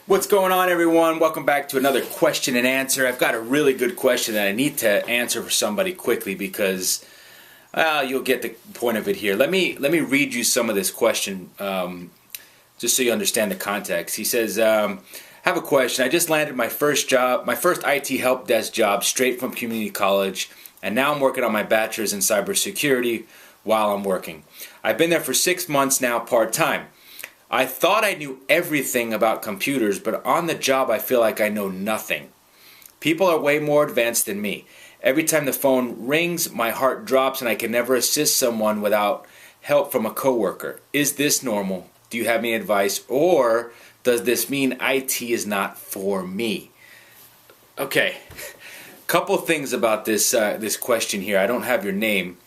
What's going on, everyone? Welcome back to another question and answer. I've got a really good question that I need to answer for somebody quickly because you'll get the point of it here. Let me read you some of this question just so you understand the context. He says, I have a question. I just landed my first job, my first IT help desk job straight from community college, and now I'm working on my bachelor's in cybersecurity while I'm working. I've been there for 6 months now part-time. I thought I knew everything about computers, but on the job I feel like I know nothing. People are way more advanced than me. Every time the phone rings, my heart drops and I can never assist someone without help from a coworker. Is this normal? Do you have any advice? Or does this mean IT is not for me? Okay, couple things about this question here. I don't have your name,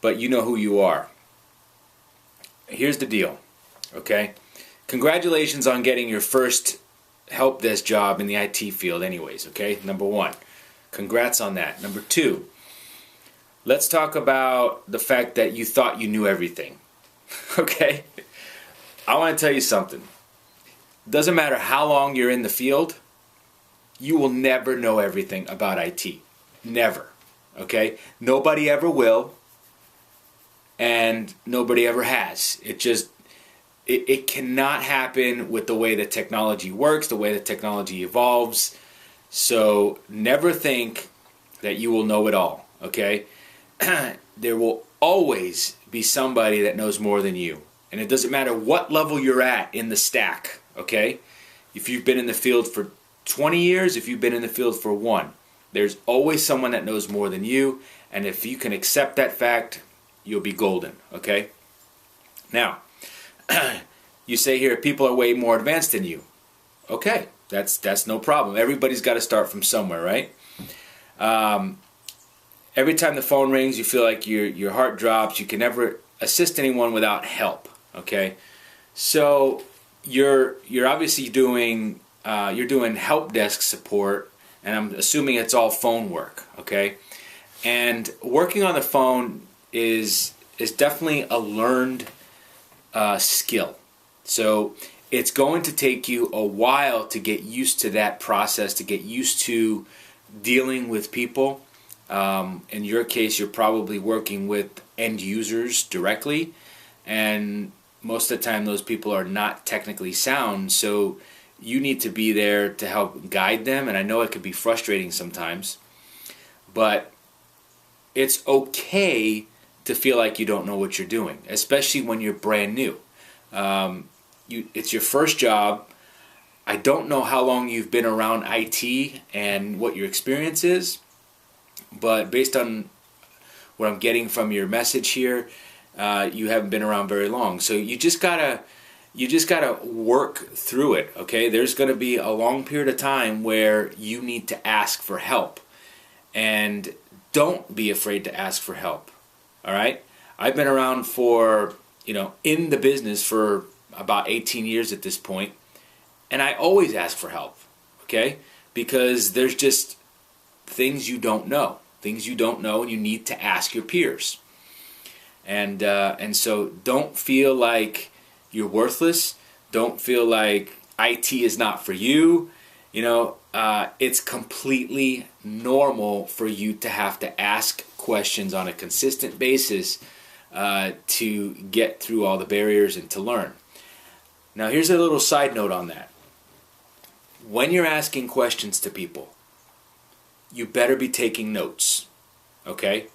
but you know who you are. Here's the deal, okay? Congratulations on getting your first help desk job in the IT field anyways, okay? Number one, congrats on that. Number two, let's talk about the fact that you thought you knew everything, okay? I want to tell you something. Doesn't matter how long you're in the field, you will never know everything about IT. Never, okay? Nobody ever will, and nobody ever has. It cannot happen with the way that technology works, the way that technology evolves. So never think that you will know it all, okay? There will always be somebody that knows more than you. And it doesn't matter what level you're at in the stack, okay? If you've been in the field for 20 years, if you've been in the field for 1, there's always someone that knows more than you. And if you can accept that fact, you'll be golden, okay? Now, you say here, people are way more advanced than you. Okay, that's no problem. Everybody's got to start from somewhere, right? Every time the phone rings, you feel like your heart drops. You can never assist anyone without help, okay? So you're obviously doing help desk support, and I'm assuming it's all phone work, okay? And working on the phone is definitely a learned skill. So it's going to take you a while to get used to that process, to get used to dealing with people. In your case, you're probably working with end users directly, and most of the time those people are not technically sound, so you need to be there to help guide them, and I know it can be frustrating sometimes, but it's okay to feel like you don't know what you're doing, especially when you're brand new. It's your first job. I don't know how long you've been around IT and what your experience is, but based on what I'm getting from your message here, you haven't been around very long. So you just gotta work through it, okay? There's gonna be a long period of time where you need to ask for help, and don't be afraid to ask for help. All right, I've been around for, in the business for about 18 years at this point, and I always ask for help, okay? Because there's just things you don't know, and you need to ask your peers. And so don't feel like you're worthless. Don't feel like IT is not for you. It's completely normal for you to have to ask questions on a consistent basis to get through all the barriers and to learn. Now here's a little side note on that. When you're asking questions to people, you better be taking notes, okay?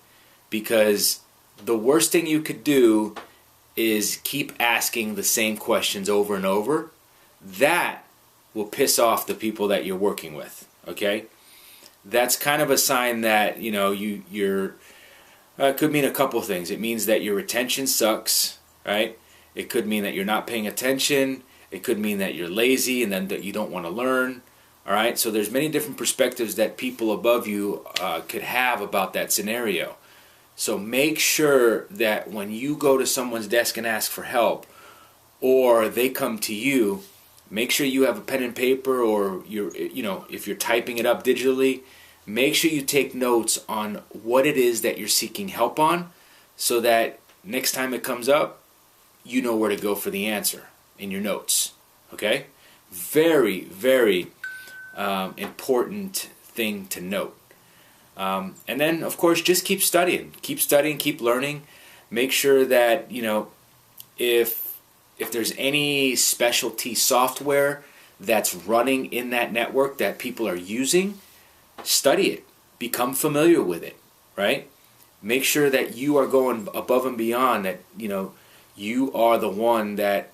Because the worst thing you could do is keep asking the same questions over and over. That will piss off the people that you're working with, okay? That's kind of a sign that, you're could mean a couple things. It means that your retention sucks, right? It could mean that you're not paying attention. It could mean that you're lazy and then that you don't want to learn, all right? So there's many different perspectives that people above you could have about that scenario. So make sure that when you go to someone's desk and ask for help, or they come to you, make sure you have a pen and paper, or if you're typing it up digitally, make sure you take notes on what it is that you're seeking help on, so that next time it comes up, you know where to go for the answer in your notes, okay? Very, very important thing to note. And then, of course, just keep studying, keep learning. Make sure that, you know, if there's any specialty software that's running in that network that people are using, study it, become familiar with it, right? Make sure that you are going above and beyond, that, you know, you are the one that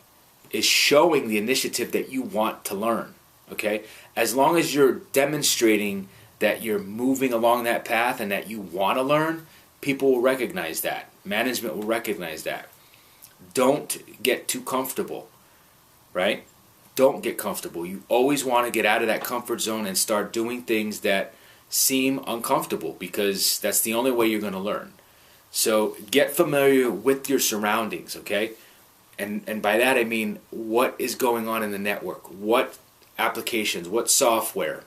is showing the initiative that you want to learn, okay? As long as you're demonstrating that you're moving along that path and that you want to learn, people will recognize that. Management will recognize that. Don't get too comfortable, right? Don't get comfortable. You always want to get out of that comfort zone and start doing things that seem uncomfortable, because that's the only way you're going to learn. So get familiar with your surroundings, okay? And by that I mean, what is going on in the network? What applications? What software?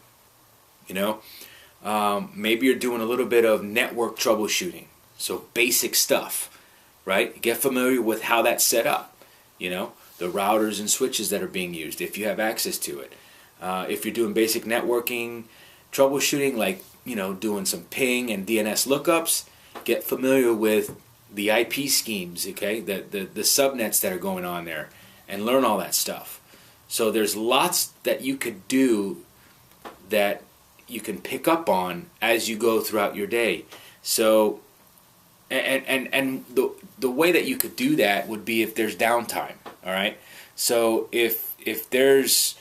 You know? Maybe you're doing a little bit of network troubleshooting. So basic stuff, right? Get familiar with how that's set up. You know? The routers and switches that are being used, if you have access to it. If you're doing basic networking troubleshooting, like, you know, doing some ping and DNS lookups, get familiar with the IP schemes, okay, the subnets that are going on there, and learn all that stuff. So there's lots that you could do that you can pick up on as you go throughout your day. So, and the way that you could do that would be if there's downtime, all right? So if there's,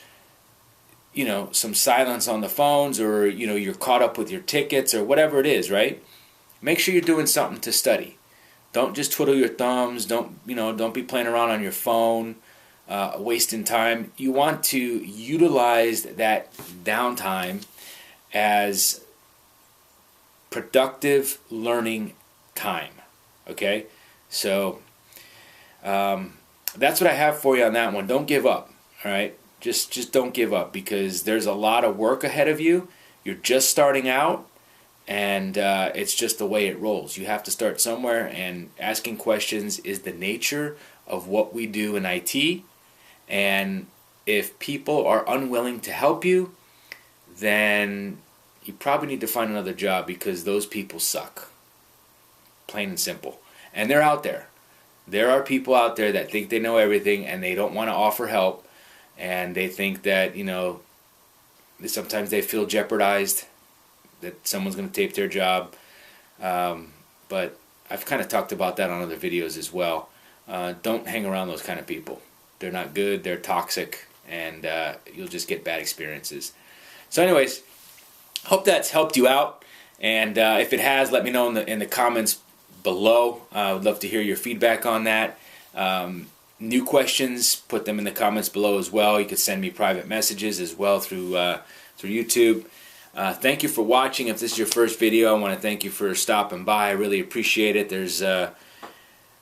you know, some silence on the phones, or, you know, you're caught up with your tickets or whatever it is, right? Make sure you're doing something to study. Don't just twiddle your thumbs. Don't be playing around on your phone, wasting time. You want to utilize that downtime as productive learning time. Okay? So that's what I have for you on that one. Don't give up. All right? Just don't give up, because there's a lot of work ahead of you. You're just starting out, and it's just the way it rolls. You have to start somewhere, and asking questions is the nature of what we do in IT. And if people are unwilling to help you, then you probably need to find another job, because those people suck. Plain and simple. And they're out there. There are people out there that think they know everything, and they don't want to offer help. And they think that, you know, sometimes they feel jeopardized, that someone's going to take their job. But I've kind of talked about that on other videos as well. Don't hang around those kind of people. They're not good, they're toxic, and you'll just get bad experiences. So anyways, hope that's helped you out. And if it has, let me know in the comments below. I would love to hear your feedback on that. New questions, put them in the comments below as well. You could send me private messages as well through YouTube. Thank you for watching. If this is your first video, I want to thank you for stopping by. I really appreciate it. There's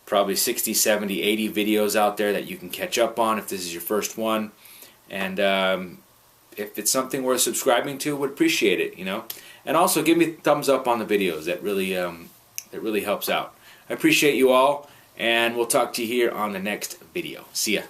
probably 60, 70, 80 videos out there that you can catch up on if this is your first one. And if it's something worth subscribing to, would appreciate it, you know. And also give me a thumbs up on the videos. That really helps out. I appreciate you all. And we'll talk to you here on the next video. See ya.